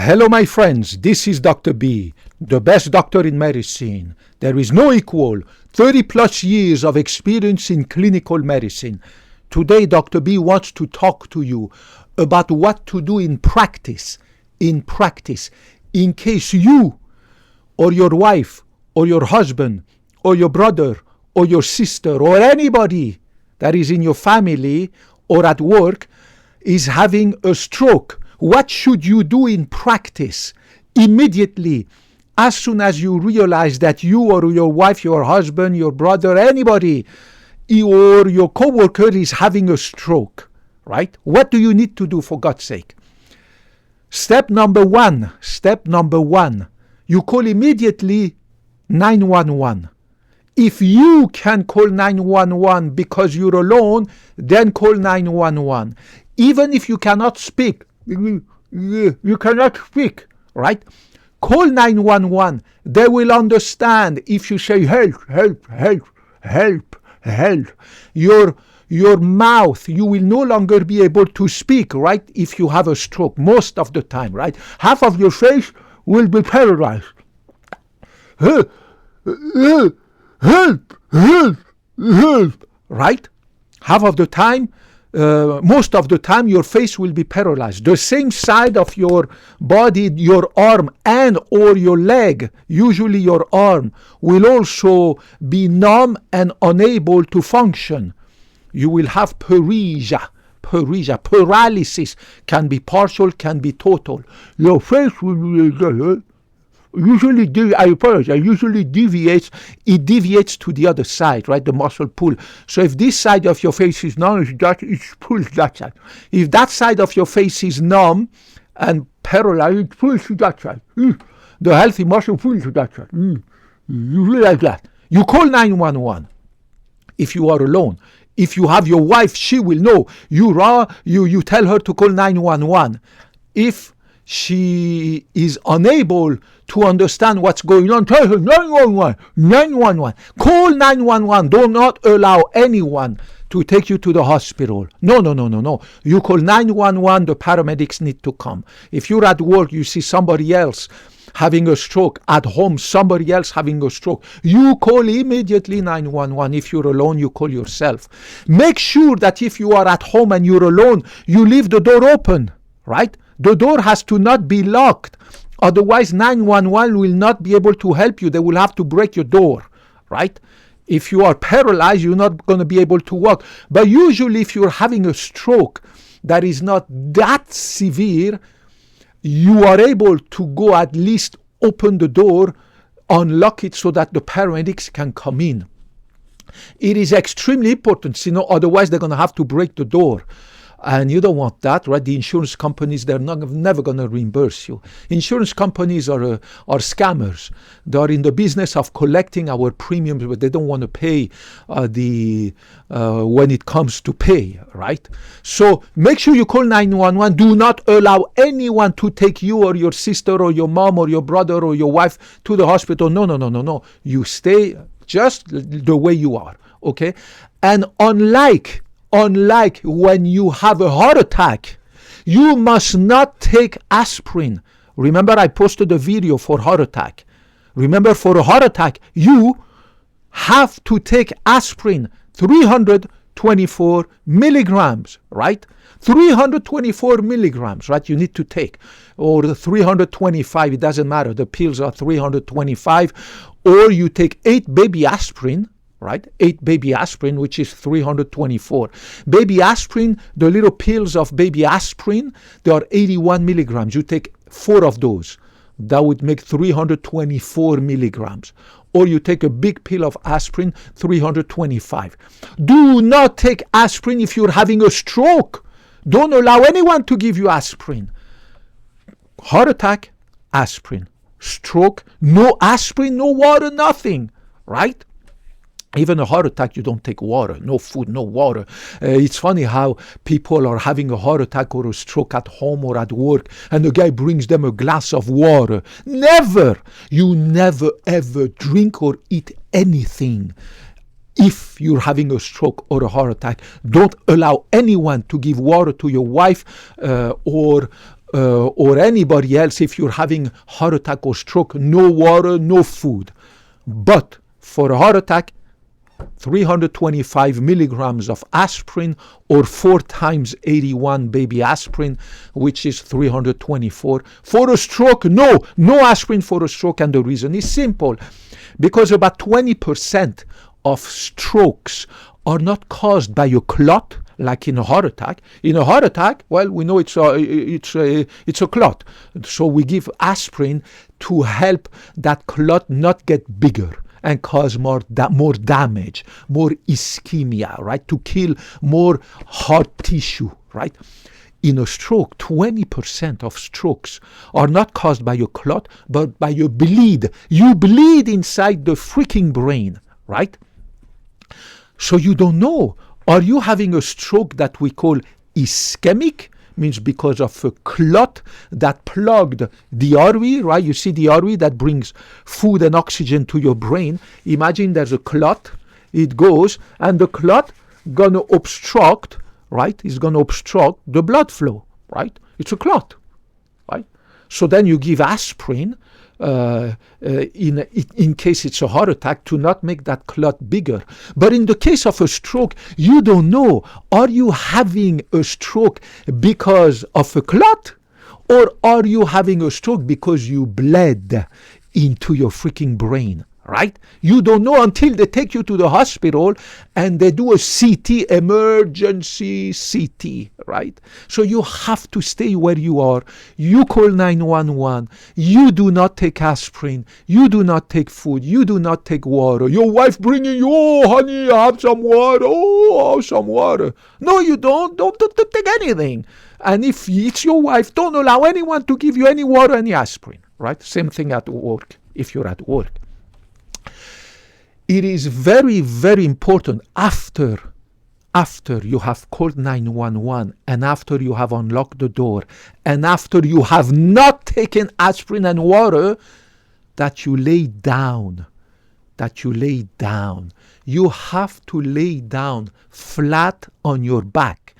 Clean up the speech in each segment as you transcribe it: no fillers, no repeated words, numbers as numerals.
Hello, my friends. This is Dr. B, the best doctor in medicine. There is no equal. 30 plus years of experience in clinical medicine. Today, Dr. B wants to talk to you about what to do in practice, in case you or your wife or your husband or your brother or your sister or anybody that is in your family or at work is having a stroke. What should you do in practice immediately as soon as you realize that you or your wife, your husband, your brother, anybody or your coworker is having a stroke, right? What do you need to do, for God's sake? Step number one, you call immediately 911. If you can call 911 because you're alone, then call 911. Even if you cannot speak, right? Call 911. They will understand if you say help. Your mouth, you will no longer be able to speak, right? If you have a stroke, most of the time, right? Half of your face will be paralyzed. Help, right? Half of the time, most of the time, your face will be paralyzed. The same side of your body, your arm and or your leg, usually your arm, will also be numb and unable to function. You will have paralysis. Can be partial, can be total. Your face will be usually deviates to the other side, right? The muscle pull. So if this side of your face is numb, it pulls that side. If that side of your face is numb and paralyzed, it pulls to that side. The healthy muscle pulls to that side. You like that. You call 911 if you are alone. If you have your wife, she will know. You tell her to call 911. If she is unable to understand what's going on, tell her 911. Call 911. Do not allow anyone to take you to the hospital. No. You call 911, the paramedics need to come. If you're at work, you see somebody else having a stroke. At home, somebody else having a stroke. You call immediately 911. If you're alone, you call yourself. Make sure that if you are at home and you're alone, you leave the door open, right? The door has to not be locked. Otherwise, 911 will not be able to help you. They will have to break your door, right? If you are paralyzed, you're not going to be able to walk. But usually, if you're having a stroke that is not that severe, you are able to go at least open the door, unlock it so that the paramedics can come in. It is extremely important, otherwise they're going to have to break the door. And you don't want that, right? The insurance companies, they're never going to reimburse you. Insurance companies are scammers. They are in the business of collecting our premiums, but they don't want to pay when it comes to pay, right? So make sure you call 911. Do not allow anyone to take you or your sister or your mom or your brother or your wife to the hospital. No. You stay just the way you are, okay? And unlike when you have a heart attack, you must not take aspirin. Remember, I posted a video for heart attack. Remember, for a heart attack, you have to take aspirin, 324 milligrams, right? 324 milligrams, right? You need to take, or the 325, it doesn't matter. The pills are 325, or you take 8 baby aspirin, right? 8 baby aspirin, which is 324. Baby aspirin, the little pills of baby aspirin, they are 81 milligrams. You take 4 of those. That would make 324 milligrams. Or you take a big pill of aspirin, 325. Do not take aspirin if you're having a stroke. Don't allow anyone to give you aspirin. Heart attack, aspirin. Stroke, no aspirin, no water, nothing, right? Even a heart attack, you don't take water. No food, no water. It's funny how people are having a heart attack or a stroke at home or at work, and the guy brings them a glass of water. Never! You never ever drink or eat anything. If you're having a stroke or a heart attack, don't allow anyone to give water to your wife or or anybody else, if you're having heart attack or stroke, no water, no food. But for a heart attack, 325 milligrams of aspirin, or 4 times 81 baby aspirin, which is 324. For a stroke, no aspirin for a stroke. And the reason is simple, because about 20% of strokes are not caused by a clot, like in a heart attack. In a heart attack, well, we know it's a clot. So we give aspirin to help that clot not get bigger and cause more damage, more ischemia, right? To kill more heart tissue, right? In a stroke, 20% of strokes are not caused by a clot, but by a bleed. You bleed inside the freaking brain, right? So you don't know. Are you having a stroke that we call ischemic? Means because of a clot that plugged the artery, right? You see the artery that brings food and oxygen to your brain. Imagine there's a clot. It goes, and the clot gonna obstruct, right? It's gonna obstruct the blood flow, right? It's a clot, right? So then you give aspirin in case it's a heart attack to not make that clot bigger. But in the case of a stroke, you don't know. Are you having a stroke because of a clot? Or are you having a stroke because you bled into your freaking brain? Right? You don't know until they take you to the hospital and they do a CT, emergency CT, right? So you have to stay where you are. You call 911. You do not take aspirin. You do not take food. You do not take water. Your wife bringing you, oh, honey, have some water. Oh, some water. No, you don't. Don't take anything. And if it's your wife, don't allow anyone to give you any water, any aspirin, right? Same thing at work, if you're at work. It is very, very important after you have called 911 and after you have unlocked the door and after you have not taken aspirin and water, that you lay down. You have to lay down flat on your back.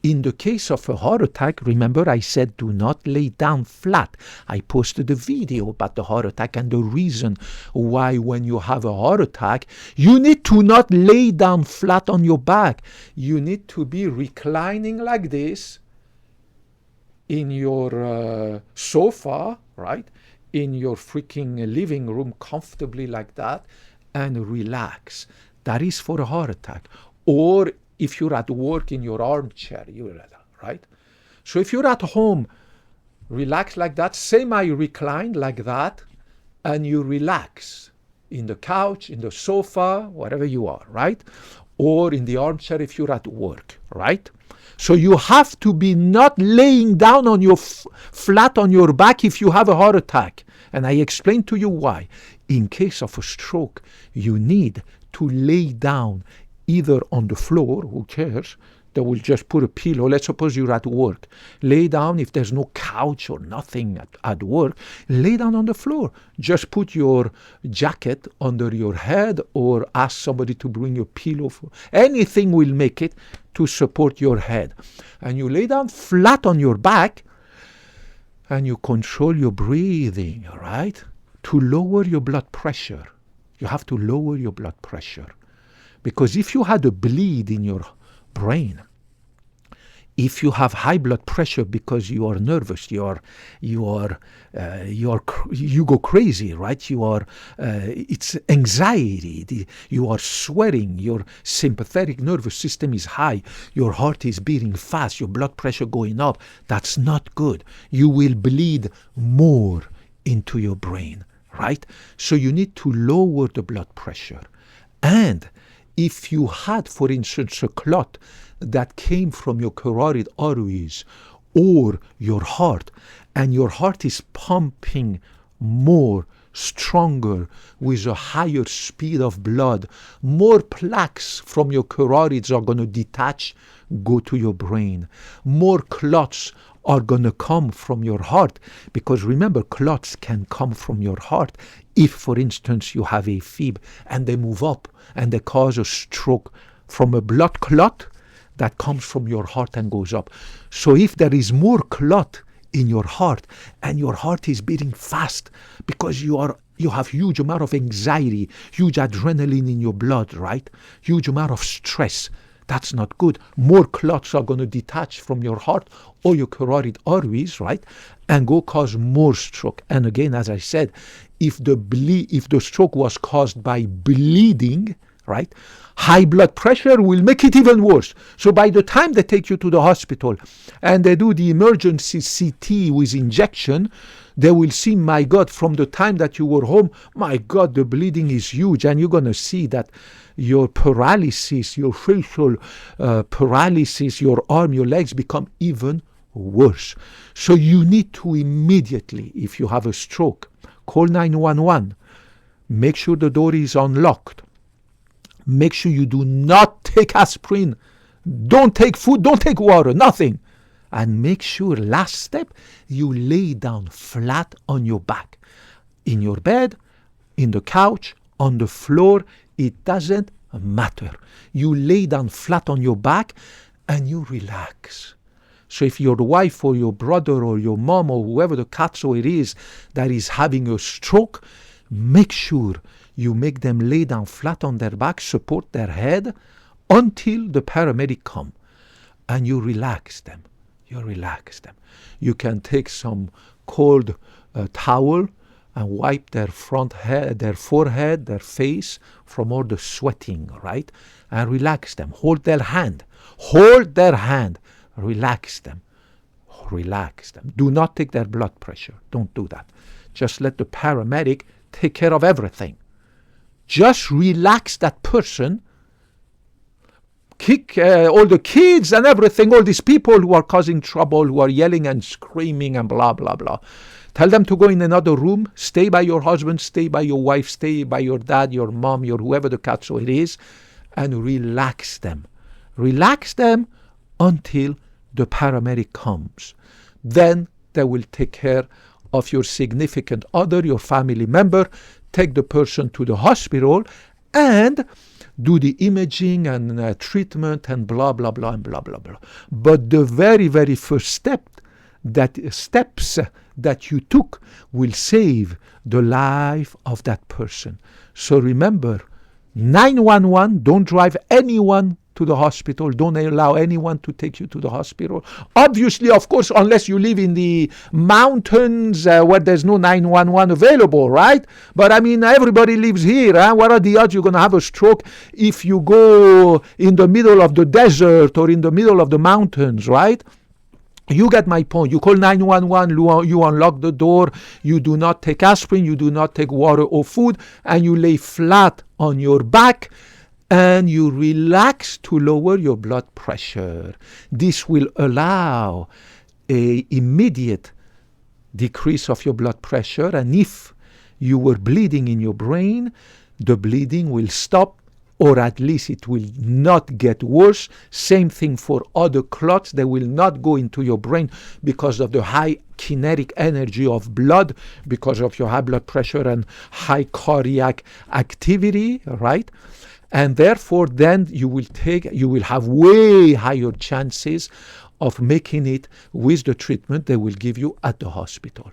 In the case of a heart attack, remember I said do not lay down flat. I posted a video about the heart attack and the reason why when you have a heart attack, you need to not lay down flat on your back. You need to be reclining like this in your sofa, right? In your freaking living room, comfortably like that, and relax. That is for a heart attack. Or if you're at work in your armchair, right? So if you're at home, relax like that, semi-reclined like that, and you relax in the couch, in the sofa, wherever you are, right? Or in the armchair if you're at work, right? So you have to be not laying down on your flat on your back if you have a heart attack. And I explained to you why. In case of a stroke, you need to lay down either on the floor, who cares? They will just put a pillow. Let's suppose you're at work. Lay down if there's no couch or nothing at work. Lay down on the floor. Just put your jacket under your head or ask somebody to bring a pillow. Anything will make it to support your head. And you lay down flat on your back and you control your breathing, all right? To lower your blood pressure. You have to lower your blood pressure. Because if you had a bleed in your brain, if you have high blood pressure because you are nervous, you go crazy, right? It's anxiety. You are sweating. Your sympathetic nervous system is high. Your heart is beating fast. Your blood pressure going up. That's not good. You will bleed more into your brain, right? So you need to lower the blood pressure. And if you had, for instance, a clot that came from your carotid arteries or your heart, and your heart is pumping more, stronger, with a higher speed of blood, more plaques from your carotids are going to detach, go to your brain. More clots are going to come from your heart, because remember, clots can come from your heart if, for instance, you have a AFib and they move up and they cause a stroke from a blood clot that comes from your heart and goes up. So if there is more clot in your heart, and your heart is beating fast because you have huge amount of anxiety, huge adrenaline in your blood, right? Huge amount of stress. That's not good. More clots are going to detach from your heart or your carotid arteries, right? And go cause more stroke. And again, as I said, if the stroke was caused by bleeding, right, high blood pressure will make it even worse. So by the time they take you to the hospital and they do the emergency CT with injection, they will see, my God, from the time that you were home, my God, the bleeding is huge. And you're going to see that your paralysis, your facial paralysis, your arm, your legs become even worse. So you need to immediately, if you have a stroke, call 911. Make sure the door is unlocked. Make sure you do not take aspirin. Don't take food. Don't take water. Nothing. And make sure, last step, you lay down flat on your back. In your bed, in the couch, on the floor, it doesn't matter. You lay down flat on your back and you relax. So if your wife or your brother or your mom or whoever the katso it is that is having a stroke, make sure you make them lay down flat on their back, support their head until the paramedic come, and you relax them. You relax them. You can take some cold towel and wipe their forehead, their face from all the sweating, right? And relax them. Hold their hand. Hold their hand. Relax them. Relax them. Do not take their blood pressure. Don't do that. Just let the paramedic take care of everything. Just relax that person. Kick all the kids and everything, all these people who are causing trouble, who are yelling and screaming and blah, blah, blah. Tell them to go in another room, stay by your husband, stay by your wife, stay by your dad, your mom, your whoever the katso it is, and relax them. Relax them until the paramedic comes. Then they will take care of your significant other, your family member, take the person to the hospital, and do the imaging and treatment and blah, blah, blah, and blah, blah, blah. But the very, very first steps that you took will save the life of that person. So remember, 911, don't drive anyone to the hospital. Don't allow anyone to take you to the hospital. Obviously, of course, unless you live in the mountains where there's no 911 available, right? But I mean, everybody lives here. Huh? What are the odds you're going to have a stroke if you go in the middle of the desert or in the middle of the mountains, right? You get my point. You call 911, you unlock the door, you do not take aspirin, you do not take water or food, and you lay flat on your back, and you relax to lower your blood pressure. This will allow an immediate decrease of your blood pressure, and if you were bleeding in your brain, the bleeding will stop, or at least it will not get worse. Same thing for other clots. They will not go into your brain because of the high kinetic energy of blood, because of your high blood pressure and high cardiac activity, right? And therefore, then you will have way higher chances of making it with the treatment they will give you at the hospital.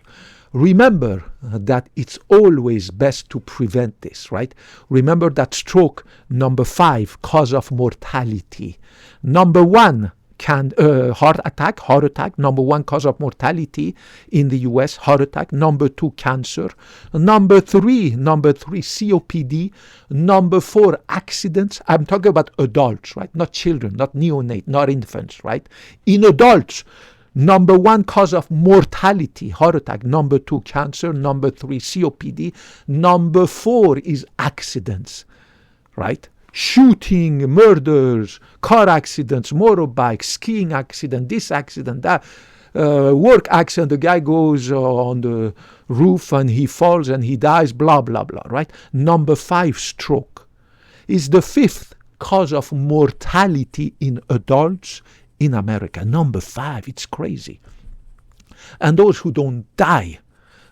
Remember that it's always best to prevent this, right? Remember that stroke, number 5, cause of mortality. Number 1, heart attack, number 1 cause of mortality in the US, heart attack. Number 2, cancer. Number 3, COPD. Number 4, accidents. I'm talking about adults, right? Not children, not neonate, not infants, right? In adults, number 1 cause of mortality, heart attack. Number 2, cancer. Number 3, COPD. Number 4 is accidents, right? Shooting, murders, car accidents, motorbikes, skiing accident, this accident, that, work accident, the guy goes on the roof and he falls and he dies, blah, blah, blah, right? Number 5, stroke, is the 5th cause of mortality in adults in America. Number 5, it's crazy. And those who don't die,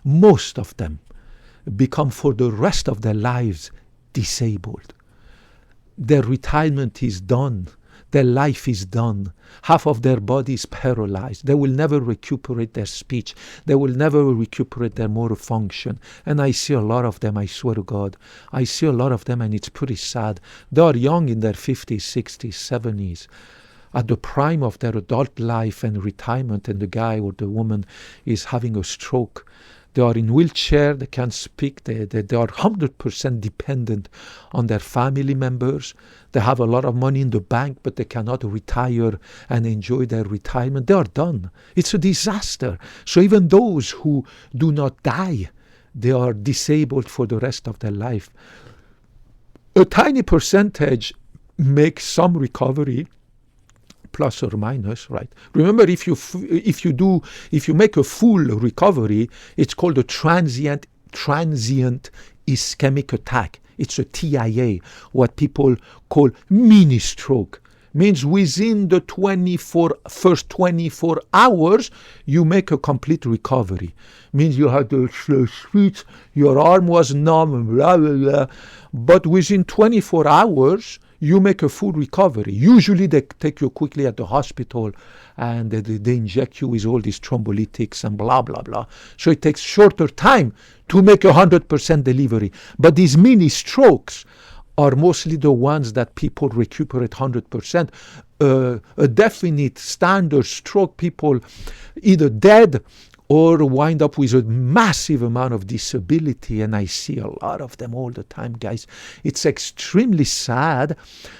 most of them become for the rest of their lives disabled. Their retirement is done. their life is done. Half of their body is paralyzed. They will never recuperate their speech. They will never recuperate their motor function. And I see a lot of them, I swear to God. I see a lot of them, and it's pretty sad. They are young, in their 50s, 60s, 70s, at the prime of their adult life and retirement, and the guy or the woman is having a stroke. They are in wheelchair, they can't speak, they are 100% dependent on their family members. They have a lot of money in the bank, but they cannot retire and enjoy their retirement. They are done. It's a disaster. So even those who do not die, they are disabled for the rest of their life. A tiny percentage make some recovery, plus or minus, right? Remember, if you make a full recovery, it's called a transient ischemic attack. It's a TIA, what people call mini stroke. Means within the first 24 hours, you make a complete recovery. Means you had the speech, your arm was numb, blah, blah, blah. But within 24 hours, you make a full recovery. Usually they take you quickly at the hospital and they inject you with all these thrombolytics and blah, blah, blah. So it takes shorter time to make 100% delivery. But these mini strokes are mostly the ones that people recuperate 100%. A definite standard stroke, people either dead or wind up with a massive amount of disability, and I see a lot of them all the time, guys. It's extremely sad.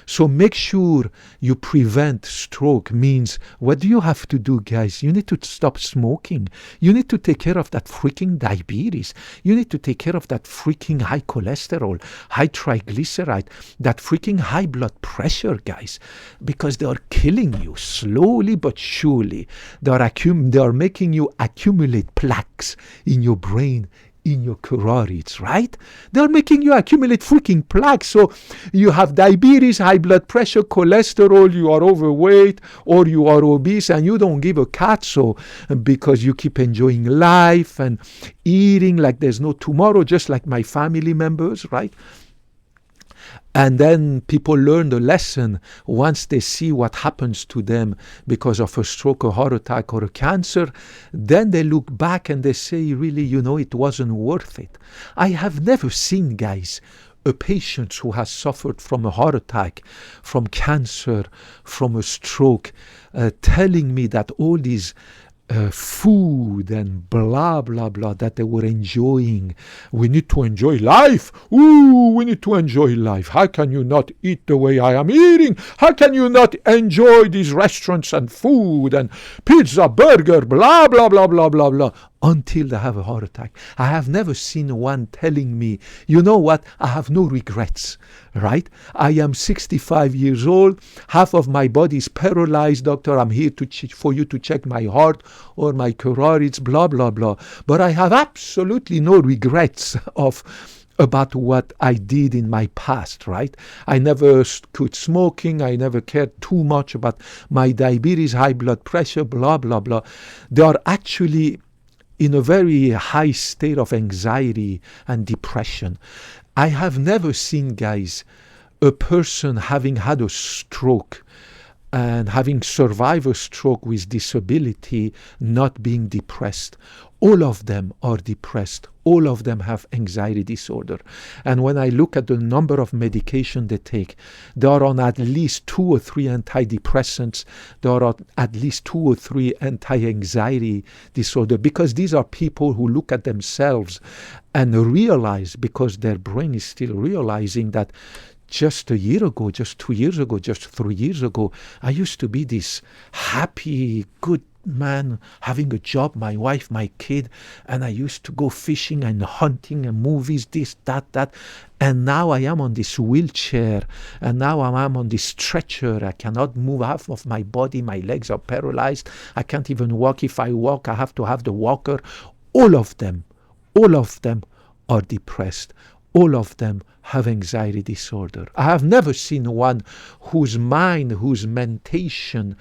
So make sure you prevent stroke. Means, what do you have to do, guys? You need to stop smoking. You need to take care of that freaking diabetes. You need to take care of that freaking high cholesterol, high triglyceride, that freaking high blood pressure, guys, because they are killing you slowly but surely. They are making you accumulate plaques in your brain, in your carotids, right? They're making you accumulate freaking plaques. So you have diabetes, high blood pressure, cholesterol, you are overweight, or you are obese, and you don't give a cat, so because you keep enjoying life and eating like there's no tomorrow, just like my family members, right? And then people learn the lesson once they see what happens to them because of a stroke, a heart attack, or a cancer. Then they look back and they say, really, it wasn't worth it. I have never seen, guys, a patient who has suffered from a heart attack, from cancer, from a stroke, telling me that all these food and blah, blah, blah that they were enjoying. We need to enjoy life. Ooh, we need to enjoy life. How can you not eat the way I am eating? How can you not enjoy these restaurants and food and pizza, burger, blah, blah, blah, blah, blah, blah, until they have a heart attack? I have never seen one telling me, you know what, I have no regrets, right? I am 65 years old. Half of my body is paralyzed. Doctor, I'm here for you to check my heart or my carotids, blah, blah, blah. But I have absolutely no regrets about what I did in my past, right? I never quit smoking. I never cared too much about my diabetes, high blood pressure, blah, blah, blah. They are actually in a very high state of anxiety and depression. I have never seen, guys, a person having had a stroke and having survived a stroke with disability not being depressed. All of them are depressed. All of them have anxiety disorder. And when I look at the number of medication they take, they are on at least 2 or 3 antidepressants. They are on at least 2 or 3 anti-anxiety disorder, because these are people who look at themselves and realize, because their brain is still realizing that just a year ago, just 2 years ago, just 3 years ago, I used to be this happy, good man, having a job, my wife, my kid, and I used to go fishing and hunting and movies, this, that. And now I am on this wheelchair, and now I am on this stretcher. I cannot move half of my body. My legs are paralyzed. I can't even walk. If I walk, I have to have the walker. All of them are depressed. All of them have anxiety disorder. I have never seen one whose mind, whose mentation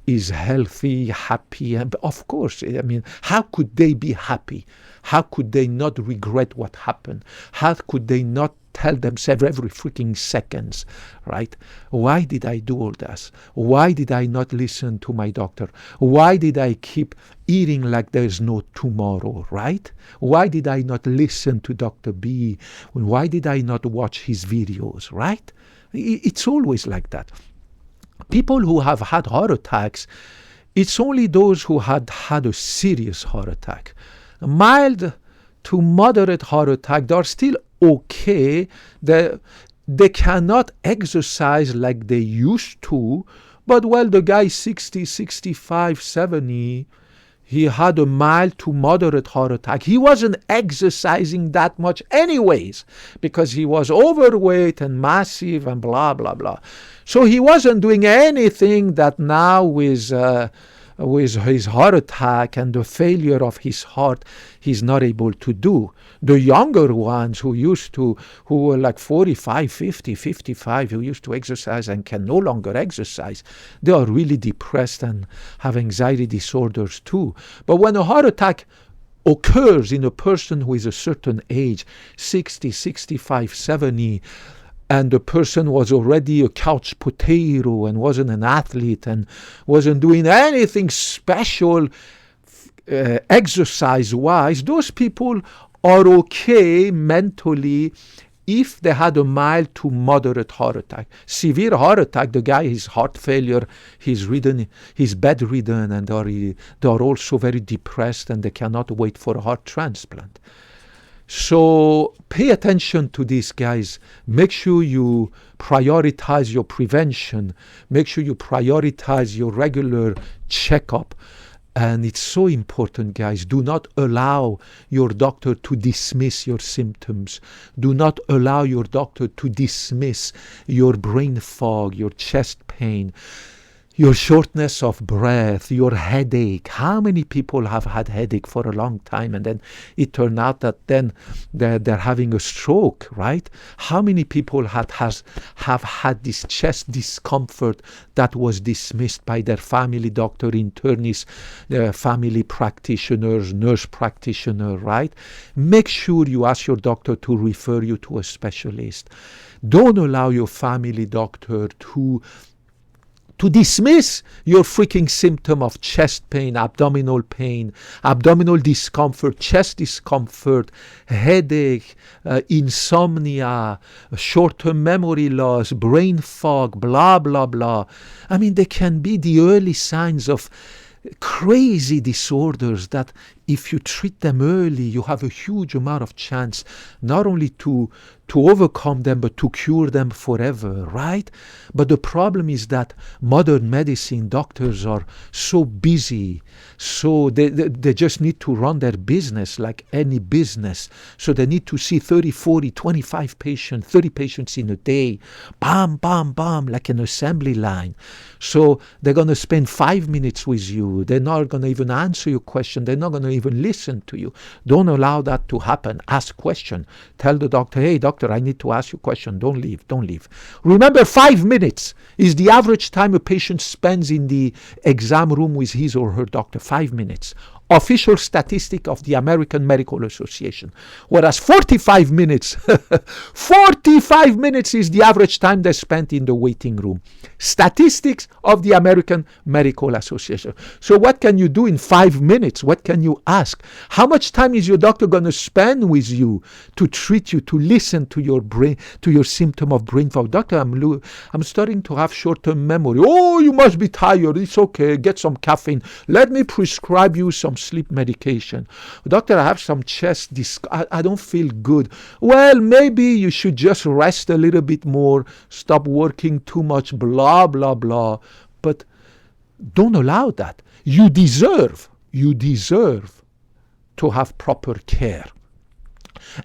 is healthy, happy. And of course, I mean, how could they be happy? How could they not regret what happened? How could they not tell themselves every freaking seconds, right? Why did I do all this? Why did I not listen to my doctor? Why did I keep eating like there's no tomorrow, right? Why did I not listen to Dr. B? Why did I not watch his videos, right? It's always like that. People who have had heart attacks, it's only those who had a serious heart attack. A mild to moderate heart attack, they are still okay. They cannot exercise like they used to, but well, the guy 60, 65, 70, he had a mild to moderate heart attack. He wasn't exercising that much anyways because he was overweight and massive and blah, blah, blah. So he wasn't doing anything that now with his heart attack and the failure of his heart, he's not able to do. The younger ones who were like 45, 50, 55, who used to exercise and can no longer exercise, they are really depressed and have anxiety disorders too. But when a heart attack occurs in a person who is a certain age, 60, 65, 70, and the person was already a couch potato and wasn't an athlete and wasn't doing anything special exercise-wise, those people are okay mentally if they had a mild to moderate heart attack. Severe heart attack, the guy has heart failure, he's bedridden, and they are also very depressed and they cannot wait for a heart transplant. So pay attention to these guys. Make sure you prioritize your prevention. Make sure you prioritize your regular checkup. And it's so important, guys. Do not allow your doctor to dismiss your symptoms. Do not allow your doctor to dismiss your brain fog, your chest pain, your shortness of breath, your headache. How many people have had headache for a long time and then it turned out that then they're having a stroke, right? How many people have had this chest discomfort that was dismissed by their family doctor, internists, family practitioners, nurse practitioner, right? Make sure you ask your doctor to refer you to a specialist. Don't allow your family doctor to dismiss your freaking symptom of chest pain, abdominal discomfort, chest discomfort, headache, insomnia, short-term memory loss, brain fog, blah, blah, blah. I mean, they can be the early signs of crazy disorders that if you treat them early, you have a huge amount of chance not only to overcome them, but to cure them forever, right? But the problem is that modern medicine doctors are so busy, so they just need to run their business like any business. So they need to see 30, 40, 25 patients, 30 patients in a day, bam, bam, bam, like an assembly line. So they're going to spend 5 minutes with you. They're not going to even answer your question. They're not going to even listen to you. Don't allow that to happen. Ask question. Tell the doctor, hey, doctor, I need to ask you a question. Don't leave. Don't leave. Remember, 5 minutes is the average time a patient spends in the exam room with his or her doctor. 5 minutes. Official statistic of the American Medical Association. Whereas 45 minutes, 45 minutes is the average time they spent in the waiting room. Statistics of the American Medical Association. So what can you do in 5 minutes? What can you ask? How much time is your doctor going to spend with you to treat you, to listen to your brain, to your symptom of brain fog? Doctor, I'm starting to have short-term memory. Oh, you must be tired. It's okay. Get some caffeine. Let me prescribe you some sleep medication. Doctor, I have some chest I don't feel good. Well, maybe you should just rest a little bit more, stop working too much, blah, blah, blah. But don't allow that. You deserve to have proper care.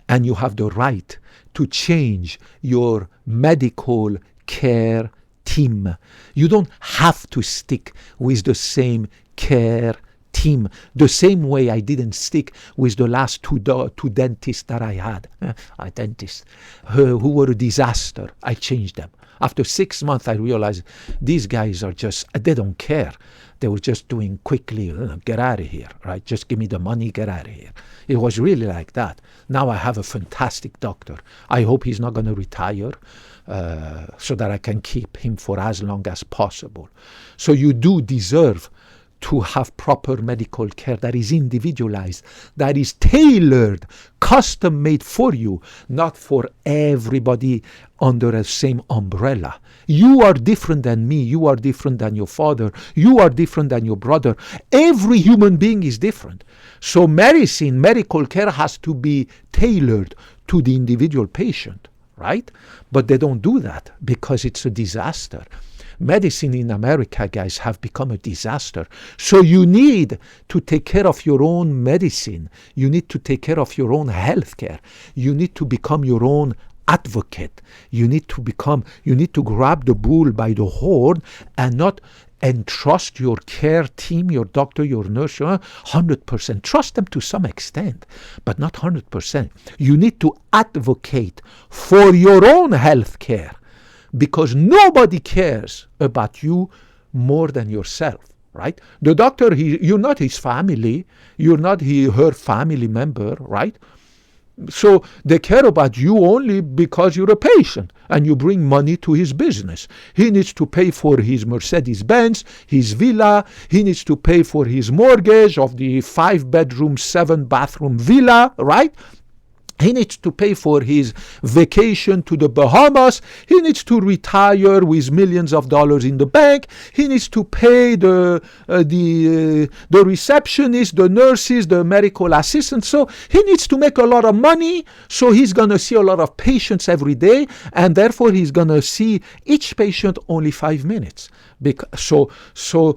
And you have the right to change your medical care team. You don't have to stick with the same care team, the same way I didn't stick with the last two dentists that I had. Dentists who were a disaster. I changed them. After 6 months, I realized these guys are they don't care. They were just doing quickly, get out of here, right? Just give me the money, get out of here. It was really like that. Now I have a fantastic doctor. I hope he's not going to retire, so that I can keep him for as long as possible. So you do deserve to have proper medical care that is individualized, that is tailored, custom made for you, not for everybody under the same umbrella. You are different than me. You are different than your father. You are different than your brother. Every human being is different. So medicine, medical care has to be tailored to the individual patient, right? But they don't do that because it's a disaster. Medicine in America, guys, have become a disaster. So you need to take care of your own medicine. You need to take care of your own health care. You need to become your own advocate. You need to grab the bull by the horn and not entrust your care team, your doctor, your nurse, 100%. Trust them to some extent, but not 100%. You need to advocate for your own health care, because nobody cares about you more than yourself, right? The doctor, you're not his family. You're not her family member, right? So they care about you only because you're a patient and you bring money to his business. He needs to pay for his Mercedes-Benz, his villa. He needs to pay for his mortgage of the 5-bedroom, 7-bathroom villa, right? He needs to pay for his vacation to the Bahamas. He needs to retire with millions of dollars in the bank. He needs to pay the receptionist, the nurses, the medical assistants. So he needs to make a lot of money. So he's going to see a lot of patients every day. And therefore, he's going to see each patient only 5 minutes. So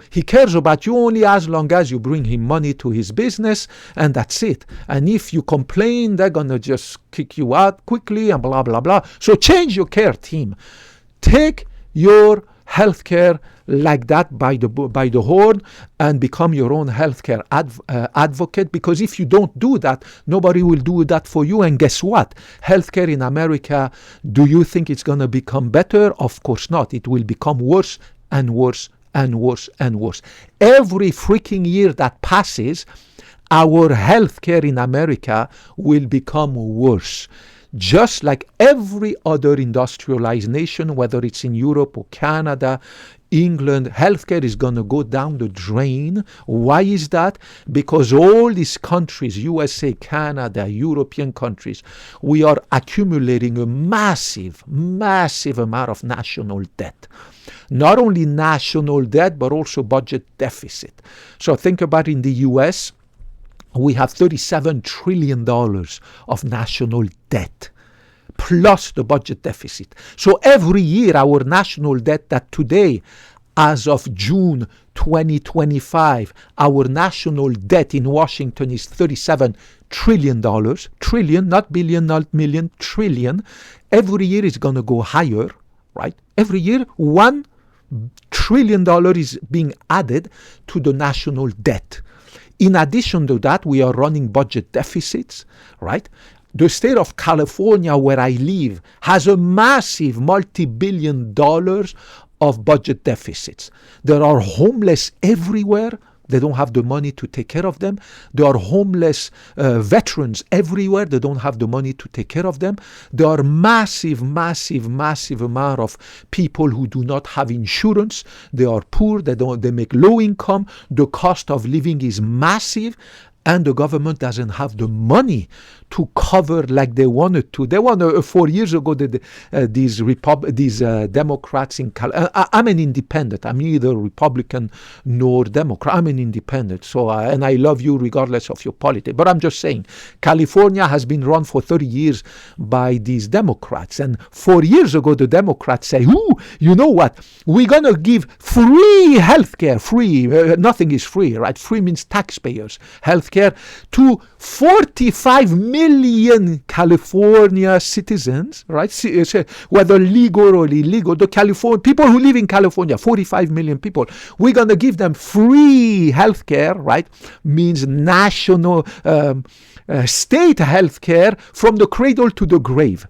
he cares about you only as long as you bring him money to his business, and that's it. And if you complain, they're going to just kick you out quickly and blah, blah, blah. So change your care team. Take your healthcare like that by the horn and become your own healthcare advocate, because if you don't do that, nobody will do that for you. And guess what? Healthcare in America, do you think it's going to become better? Of course not. It will become worse and worse and worse and worse. Every freaking year that passes, our healthcare in America will become worse. Just like every other industrialized nation, whether it's in Europe or Canada, England, healthcare is going to go down the drain. Why is that? Because all these countries, USA, Canada, European countries, we are accumulating a massive, massive amount of national debt. Not only national debt, but also budget deficit. So think about in the US, we have $37 trillion of national debt, plus the budget deficit. So every year, our national debt that today, as of June 2025, our national debt in Washington is $37 trillion. Trillion, not billion, not million, trillion. Every year is going to go higher, right? Every year, $1 trillion is being added to the national debt. In addition to that, we are running budget deficits, right? The state of California, where I live, has a massive multi-billion dollars of budget deficits. There are homeless everywhere. They don't have the money to take care of them. There are homeless veterans everywhere. They don't have the money to take care of them. There are massive, massive, massive amount of people who do not have insurance. They are poor. They make low income. The cost of living is massive. And the government doesn't have the money to cover like they wanted to. They wanted 4 years ago. These Democrats in I'm an independent. I'm neither Republican nor Democrat. I'm an independent. So and I love you regardless of your politics. But I'm just saying, California has been run for 30 years by these Democrats. And 4 years ago, the Democrats say, you know what? We're gonna give free healthcare. Free. Nothing is free, right? Free means taxpayers. Healthcare to 45 million California citizens, right? Whether legal or illegal, the California people who live in California, 45 million people, we're going to give them free healthcare, right? Means national state healthcare from the cradle to the grave.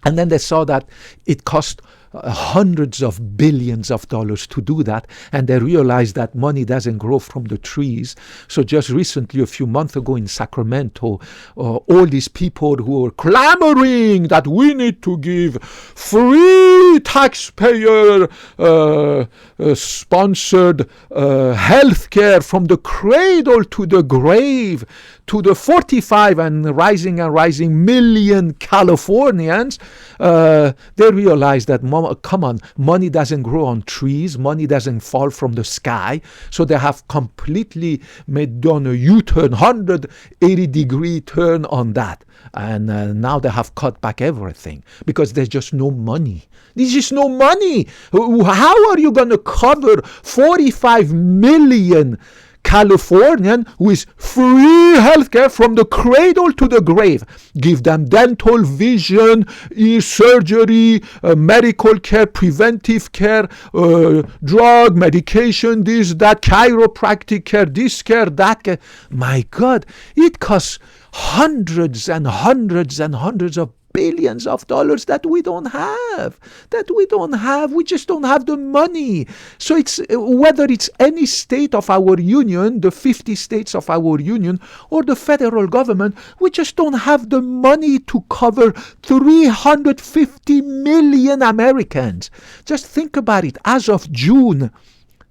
And then they saw that it cost hundreds of billions of dollars to do that, and they realize that money doesn't grow from the trees. So just recently, a few months ago in Sacramento, all these people who were clamoring that we need to give free taxpayer sponsored health care from the cradle to the grave to the 45 and rising million Californians, they realize that, come on, money doesn't grow on trees, money doesn't fall from the sky. So they have completely done a U-turn, 180-degree turn on that. And now they have cut back everything because there's just no money. There's just no money. How are you going to cover 45 million Californian with free healthcare from the cradle to the grave? Give them dental, vision, ear surgery, medical care, preventive care, drug, medication, this, that, chiropractic care, this care, that care. My God, it costs hundreds and hundreds and hundreds of billions of dollars that we don't have. We just don't have the money. So it's whether it's any state of our union, the 50 states of our union, or the federal government, we just don't have the money to cover 350 million Americans. Just think about it. As of June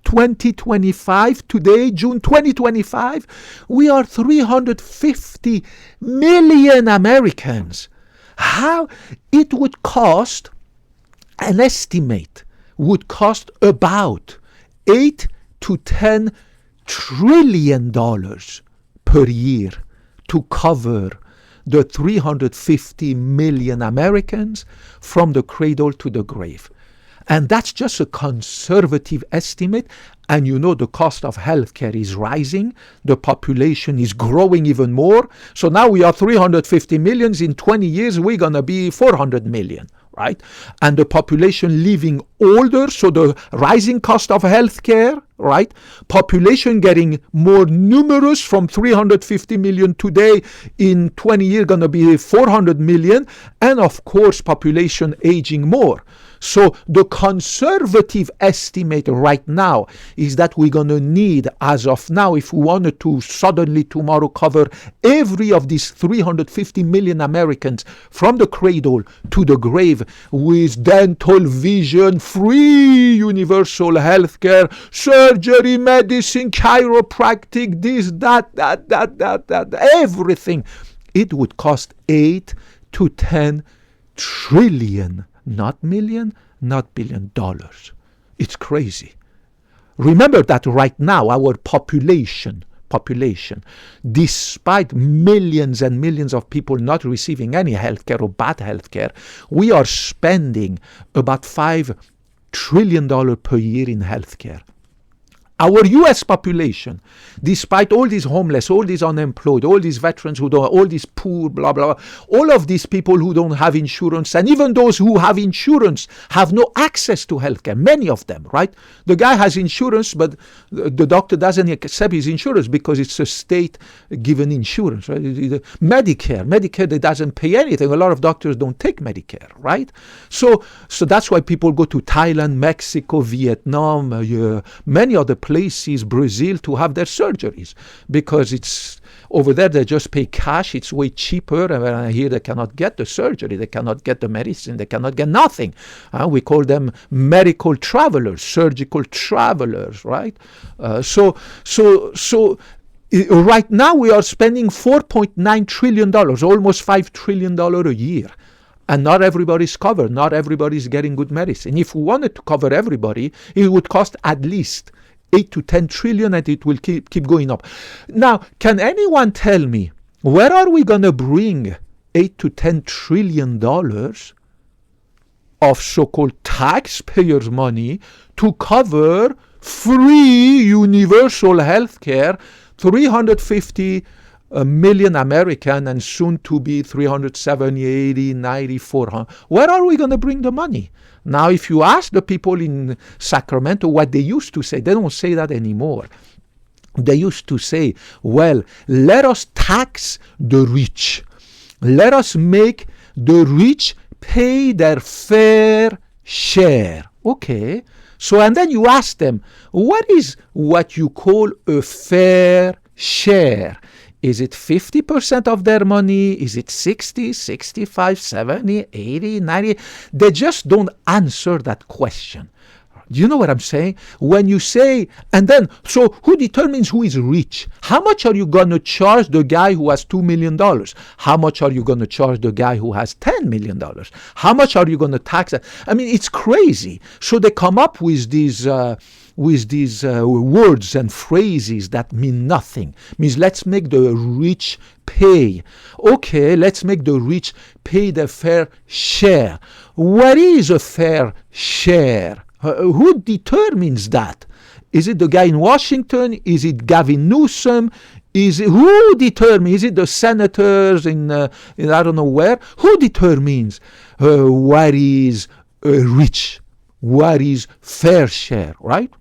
2025, today, June 2025, we are 350 million Americans. How it would cost, an estimate would cost about $8 to $10 trillion per year to cover the 350 million Americans from the cradle to the grave. And that's just a conservative estimate. And you know the cost of healthcare is rising. The population is growing even more. So now we are 350 million. In 20 years, we're going to be 400 million, right? And the population living older, so the rising cost of healthcare, right? Population getting more numerous from 350 million today. In 20 years, going to be 400 million. And of course, population aging more. So the conservative estimate right now is that we're going to need, as of now, if we wanted to suddenly tomorrow cover every of these 350 million Americans from the cradle to the grave with dental, vision, free universal health care, surgery, medicine, chiropractic, this, that, everything, it would cost 8 to 10 trillion. Not million, not billion dollars. It's crazy. Remember that right now our population, despite millions and millions of people not receiving any healthcare or bad healthcare, we are spending about $5 trillion per year in healthcare. Our U.S. population, despite all these homeless, all these unemployed, all these veterans who don't, all these poor, blah, blah, blah, all of these people who don't have insurance, and even those who have insurance have no access to healthcare, many of them, right? The guy has insurance, but the doctor doesn't accept his insurance because it's a state-given insurance, right? Medicare, they doesn't pay anything. A lot of doctors don't take Medicare, right? So that's why people go to Thailand, Mexico, Vietnam, many other places, Brazil, to have their surgeries, because it's over there they just pay cash. It's way cheaper, and here they cannot get the surgery, they cannot get the medicine, they cannot get nothing. We call them medical travelers, surgical travelers, right? So right now we are spending $4.9 trillion, almost $5 trillion a year. And not everybody's covered. Not everybody's getting good medicine. If we wanted to cover everybody, it would cost at least 8 to 10 trillion, and it will keep going up. Now, can anyone tell me, where are we going to bring 8 to 10 trillion dollars of so-called taxpayers' money to cover free universal health care, 350 million American, and soon to be 370, 80, 90, 400. Where are we going to bring the money? Now, if you ask the people in Sacramento what they used to say, they don't say that anymore. They used to say, well, let us tax the rich. Let us make the rich pay their fair share. Okay. So, and then you ask them, what is what you call a fair share? Is it 50% of their money? Is it 60, 65, 70, 80, 90? They just don't answer that question. Do you know what I'm saying? When you say, and then, so who determines who is rich? How much are you going to charge the guy who has $2 million? How much are you going to charge the guy who has $10 million? How much are you going to tax? I mean, it's crazy. So they come up with these words and phrases that mean nothing. Means let's make the rich pay. Okay, let's make the rich pay the fair share. What is a fair share? Who determines that? Is it the guy in Washington? Is it Gavin Newsom? Who determines? Is it the senators in I don't know where? Who determines what is rich? What is fair share, right?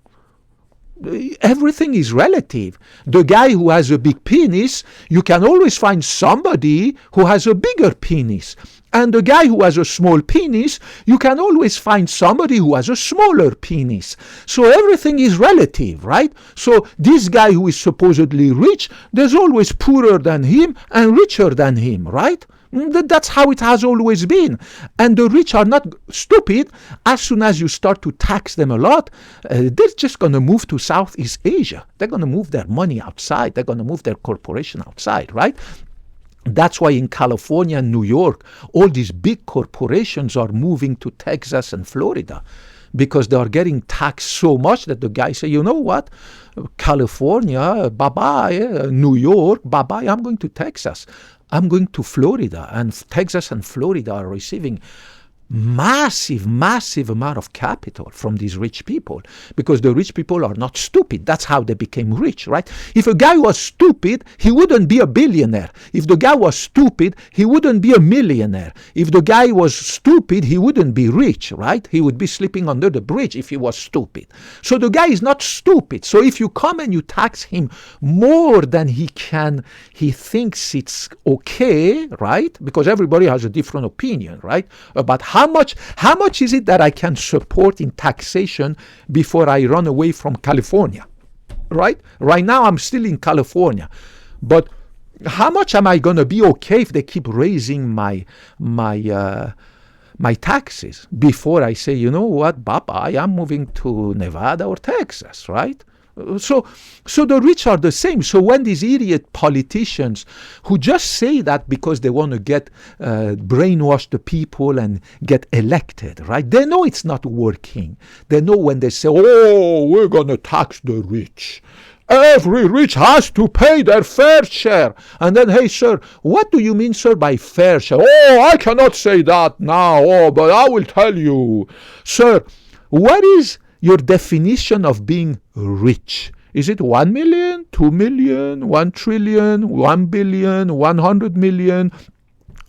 Everything is relative. The guy who has a big penis, you can always find somebody who has a bigger penis. And the guy who has a small penis, you can always find somebody who has a smaller penis. So everything is relative, right? So this guy who is supposedly rich, there's always poorer than him and richer than him, right? That's how it has always been. And the rich are not stupid. As soon as you start to tax them a lot, they're just going to move to Southeast Asia. They're going to move their money outside. They're going to move their corporation outside, right? That's why in California and New York, all these big corporations are moving to Texas and Florida because they are getting taxed so much that the guys say, you know what, California, bye-bye, New York, bye-bye, I'm going to Texas. I'm going to Florida, and Texas and Florida are receiving massive amount of capital from these rich people, because the rich people are not stupid. That's how they became rich, right? If a guy was stupid, he wouldn't be a billionaire. If the guy was stupid, he wouldn't be a millionaire. If the guy was stupid, he wouldn't be rich, right? He would be sleeping under the bridge if he was stupid. So the guy is not stupid. So if you come and you tax him more than he thinks it's okay, right? Because everybody has a different opinion, right? About how much is it that I can support in taxation before I run away from California, right? Right now I'm still in California, but how much am I going to be okay if they keep raising my taxes before I say, you know what, bye-bye, I'm moving to Nevada or Texas, right? So the rich are the same. So when these idiot politicians who just say that because they want to get brainwash the people and get elected, right? They know it's not working. They know when they say, oh, we're going to tax the rich. Every rich has to pay their fair share. And then, hey, sir, what do you mean, sir, by fair share? Oh, I cannot say that now. Oh, but I will tell you. Sir, what is your definition of being rich? Is it 1 million, 2 million, 1 trillion, 1 billion, 100 million,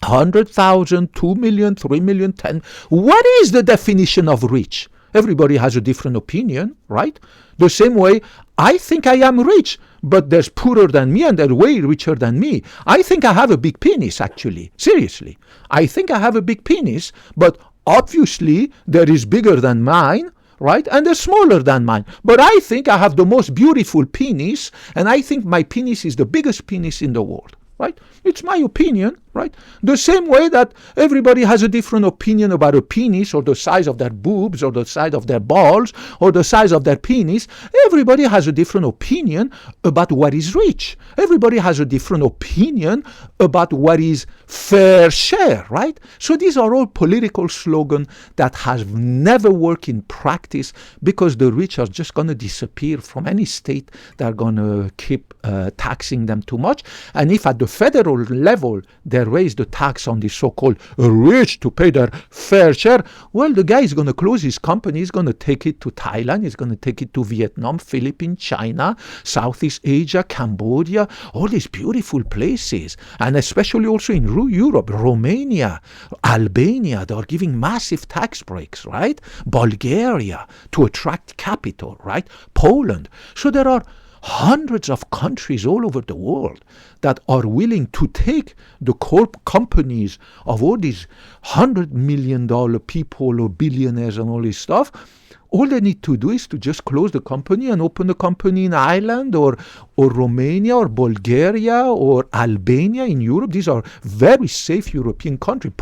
100,000, 2 million, 3 million, 10? What is the definition of rich? Everybody has a different opinion, right? The same way, I think I am rich, but there's poorer than me and they're way richer than me. I think I have a big penis, actually. Seriously. I think I have a big penis, but obviously there is bigger than mine, right? And they're smaller than mine. But I think I have the most beautiful penis, and I think my penis is the biggest penis in the world, right? It's my opinion, right? The same way that everybody has a different opinion about a penis, or the size of their boobs, or the size of their balls, or the size of their penis. Everybody has a different opinion about what is rich. Everybody has a different opinion about what is fair share, right? So these are all political slogans that have never worked in practice, because the rich are just going to disappear from any state that are going to keep taxing them too much. And if at the federal level they raise the tax on the so-called rich to pay their fair share, well, the guy is going to close his company. He's going to take it to Thailand. He's going to take it to Vietnam, Philippines, China, Southeast Asia, Cambodia, all these beautiful places. And especially also in Europe, Romania, Albania, they are giving massive tax breaks, right? Bulgaria, to attract capital, right? Poland. So there are hundreds of countries all over the world that are willing to take the companies of all these $100 million people or billionaires and all this stuff. All they need to do is to just close the company and open a company in Ireland or Romania or Bulgaria or Albania in Europe. These are very safe European countries.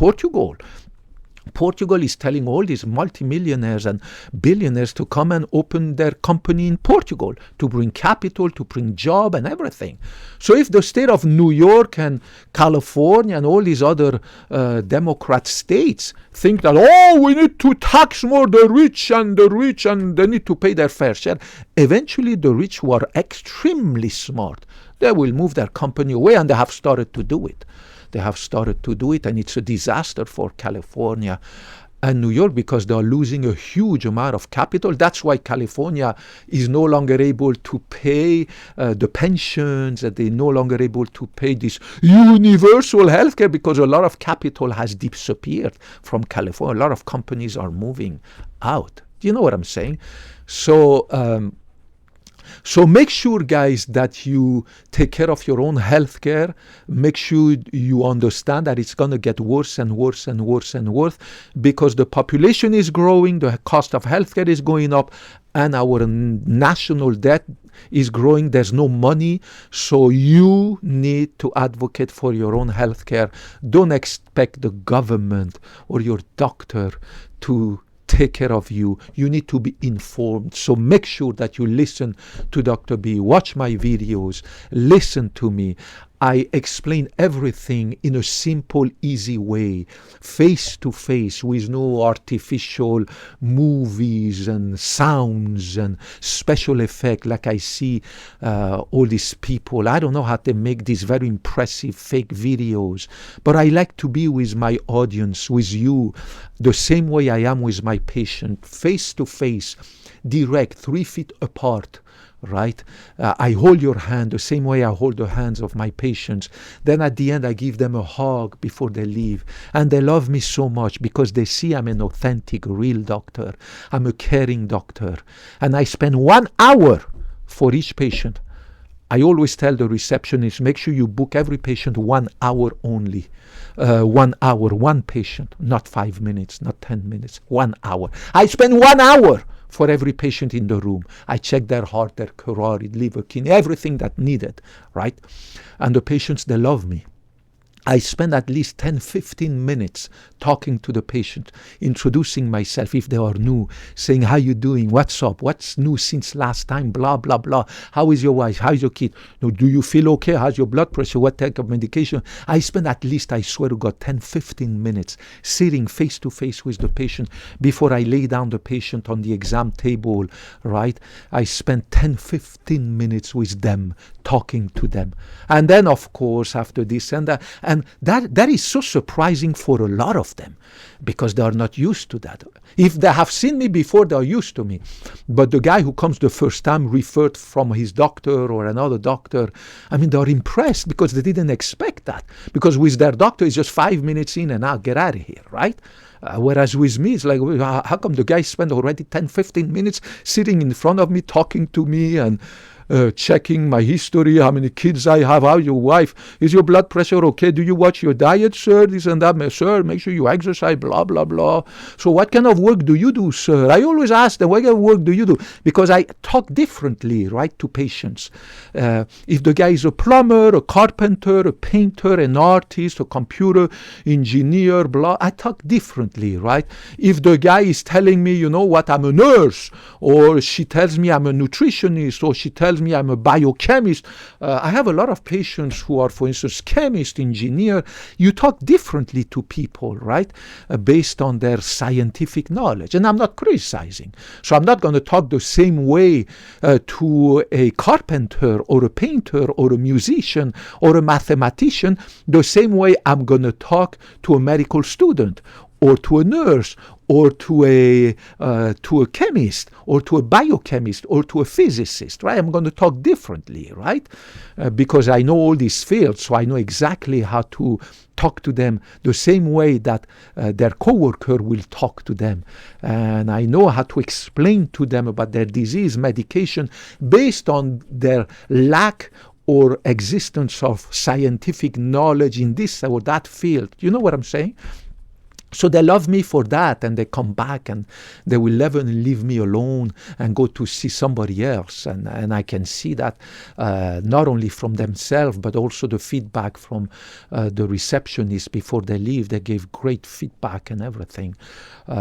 Portugal is telling all these multimillionaires and billionaires to come and open their company in Portugal to bring capital, to bring job and everything. So if the state of New York and California and all these other Democrat states think that, oh, we need to tax more the rich and they need to pay their fair share, eventually the rich who are extremely smart, they will move their company away, and they have started to do it. And it's a disaster for California and New York because they are losing a huge amount of capital. That's why California is no longer able to pay the pensions, and they're no longer able to pay this universal health care because a lot of capital has disappeared from California. A lot of companies are moving out. Do you know what I'm saying? So make sure, guys, that you take care of your own health care. Make sure you understand that it's going to get worse and worse and worse and worse because the population is growing, the cost of health care is going up, and our national debt is growing. There's no money. So you need to advocate for your own health care. Don't expect the government or your doctor to take care of you. You need to be informed. So make sure that you listen to Dr. B. Watch my videos. Listen to me. I explain everything in a simple, easy way, face to face, with no artificial movies and sounds and special effect like I see all these people. I don't know how they make these very impressive fake videos, but I like to be with my audience, with you, the same way I am with my patient, face to face, direct, 3 feet apart. Right? I hold your hand the same way I hold the hands of my patients. Then at the end, I give them a hug before they leave. And they love me so much because they see I'm an authentic, real doctor. I'm a caring doctor. And I spend 1 hour for each patient. I always tell the receptionist, make sure you book every patient 1 hour only. 1 hour, one patient, not 5 minutes, not 10 minutes, 1 hour. I spend 1 hour for every patient in the room. I check their heart, their carotid, liver, kidney, everything that needed, right? And the patients, they love me. I spend at least 10-15 minutes talking to the patient, introducing myself if they are new, saying, how you doing, what's up, what's new since last time, blah, blah, blah. How is your wife, how is your kid? No, do you feel okay? How's your blood pressure? What type of medication? I spend at least, I swear to God, 10-15 minutes sitting face to face with the patient before I lay down the patient on the exam table, right? I spend 10-15 minutes with them, talking to them. And then, of course, after this and that, and that is so surprising for a lot of them because they are not used to that. If they have seen me before, they are used to me. But the guy who comes the first time referred from his doctor or another doctor, I mean, they are impressed because they didn't expect that. Because with their doctor, it's just 5 minutes in and out, get out of here, right? Whereas with me, it's like, how come the guy spent already 10-15 minutes sitting in front of me, talking to me and checking my history, how many kids I have, how your wife, is your blood pressure okay, do you watch your diet, sir, this and that, sir, make sure you exercise, blah, blah, blah. So what kind of work do you do, sir? I always ask them, what kind of work do you do? Because I talk differently, right, to patients. If the guy is a plumber, a carpenter, a painter, an artist, a computer engineer, blah, I talk differently, right? If the guy is telling me, you know what, I'm a nurse, or she tells me I'm a nutritionist, or she tells me I'm a biochemist. I have a lot of patients who are, for instance, chemist, engineer. You talk differently to people, right? Based on their scientific knowledge. And I'm not criticizing. So I'm not going to talk the same way to a carpenter or a painter or a musician or a mathematician, the same way I'm going to talk to a medical student or to a nurse, or to a chemist, or to a biochemist, or to a physicist, right? I'm going to talk differently, right? Because I know all these fields, so I know exactly how to talk to them the same way that their coworker will talk to them. And I know how to explain to them about their disease, medication, based on their lack or existence of scientific knowledge in this or that field. You know what I'm saying? So they love me for that, and they come back and they will never leave me alone and go to see somebody else. And I can see that not only from themselves, but also the feedback from the receptionist before they leave. They gave great feedback and everything.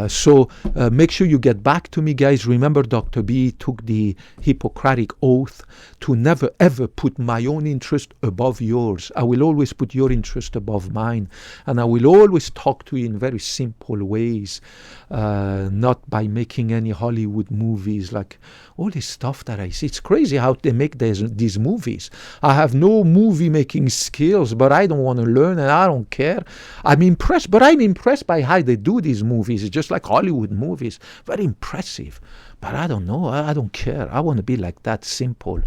So make sure you get back to me, guys. Remember, Dr. B took the Hippocratic oath to never ever put my own interest above yours. I will always put your interest above mine, and I will always talk to you in very simple ways, not by making any Hollywood movies, like all this stuff that I see. It's crazy how they make these movies. I have no movie making skills, but I don't want to learn, and I don't care. I'm impressed by how they do these movies. It's just like Hollywood movies, very impressive. But I don't know, I don't care. I want to be like that, simple,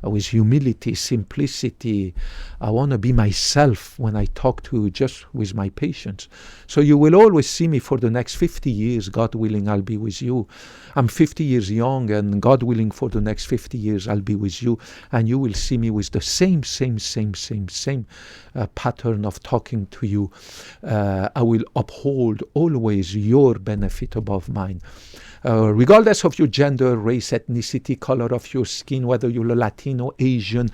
with humility, simplicity. I want to be myself when I talk to just with my patients. So you will always see me for the next 50 years, God willing, I'll be with you. I'm 50 years young, and God willing, for the next 50 years, I'll be with you. And you will see me with the same pattern of talking to you. I will uphold always your benefit above mine. Regardless of your gender, race, ethnicity, color of your skin, whether you're Latino, Asian,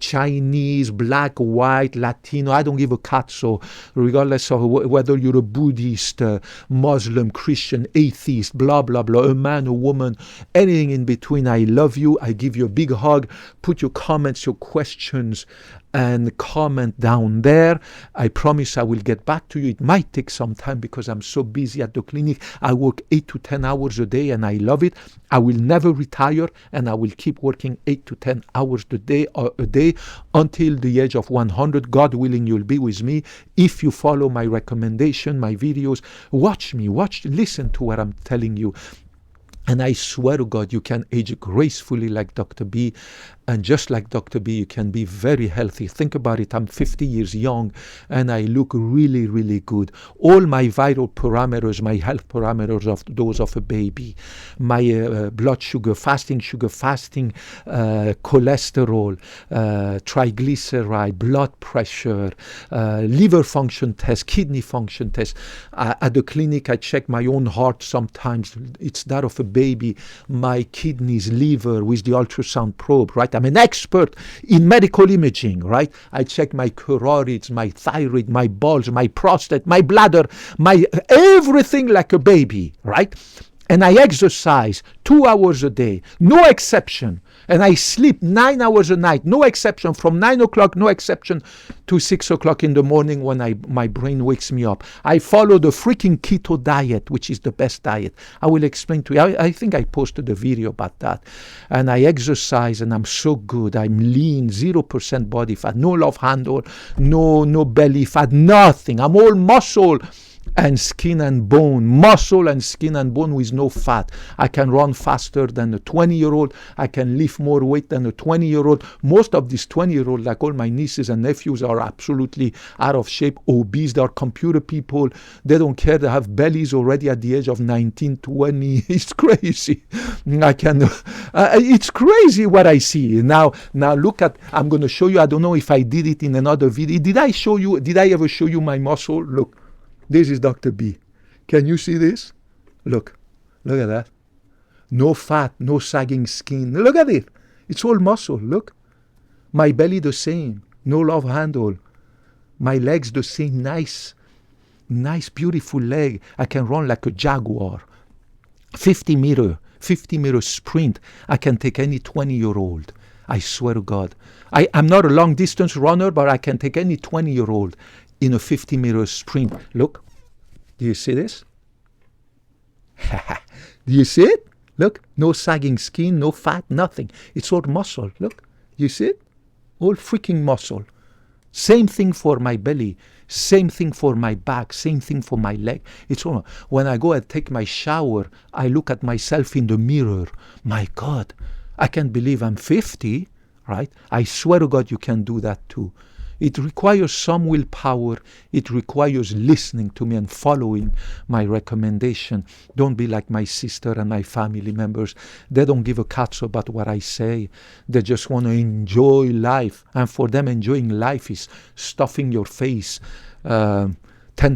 Chinese, black, white, Latino, I don't give a cut. So regardless of whether you're a Buddhist, Muslim, Christian, atheist, blah, blah, blah, a man, a woman, anything in between, I love you. I give you a big hug. Put your comments, your questions, and comment down there. I promise I will get back to you. It might take some time because I'm so busy at the clinic. I work 8 to 10 hours a day, and I love it. I will never retire, and I will keep working 8 to 10 hours a day until the age of 100. God willing, you'll be with me if you follow my recommendation, my videos. Watch me, listen to what I'm telling you. And I swear to God, you can age gracefully like Dr. B. And just like Dr. B, you can be very healthy. Think about it. I'm 50 years young, and I look really, really good. All my vital parameters, my health parameters, of those of a baby. My blood sugar, fasting cholesterol, triglyceride, blood pressure, liver function test, kidney function test. At the clinic, I check my own heart sometimes. It's that of a baby. My kidneys, liver with the ultrasound probe, right? I'm an expert in medical imaging, right? I check my carotids, my thyroid, my balls, my prostate, my bladder, my everything like a baby, right? And I exercise 2 hours a day, no exception. And I sleep 9 hours a night, no exception, from 9 o'clock, no exception, to 6 o'clock in the morning when my brain wakes me up. I follow the freaking keto diet, which is the best diet. I will explain to you. I think I posted a video about that. And I exercise, and I'm so good. I'm lean, 0% body fat, no love handle, no belly fat, nothing. I'm all muscle and skin and bone, muscle and skin and bone with no fat. I can run faster than a 20-year-old. I can lift more weight than a 20-year-old. Most of these 20-year-olds, like all my nieces and nephews, are absolutely out of shape, obese. They are computer people. They don't care. They have bellies already at the age of 19, 20. It's crazy. It's crazy what I see. Now look at, I'm going to show you. I don't know if I did it in another video. Did I ever show you my muscle? Look. This is Dr. B. Can you see this? Look at that. No fat, no sagging skin. Look at it. It's all muscle. Look. My belly the same. No love handle. My legs the same. Nice, beautiful leg. I can run like a jaguar. 50 meter sprint. I can take any 20-year-old. I swear to God. I'm not a long distance runner, but I can take any 20-year-old in a 50-meter sprint. Look. Do you see this? Do you see it? Look. No sagging skin, no fat, nothing. It's all muscle. Look. You see it? All freaking muscle. Same thing for my belly, same thing for my back, same thing for my leg. It's all. When I go and take my shower, I look at myself in the mirror. My God, I can't believe I'm 50, right? I swear to God you can do that too. It requires some willpower. It requires listening to me and following my recommendation. Don't be like my sister and my family members. They don't give a cat's about what I say. They just want to enjoy life. And for them, enjoying life is stuffing your face 10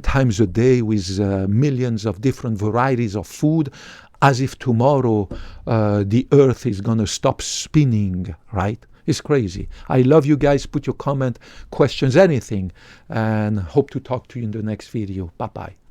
times a day with millions of different varieties of food, as if tomorrow the earth is going to stop spinning, right? It's crazy. I love you guys. Put your comment, questions, anything, and hope to talk to you in the next video. Bye-bye.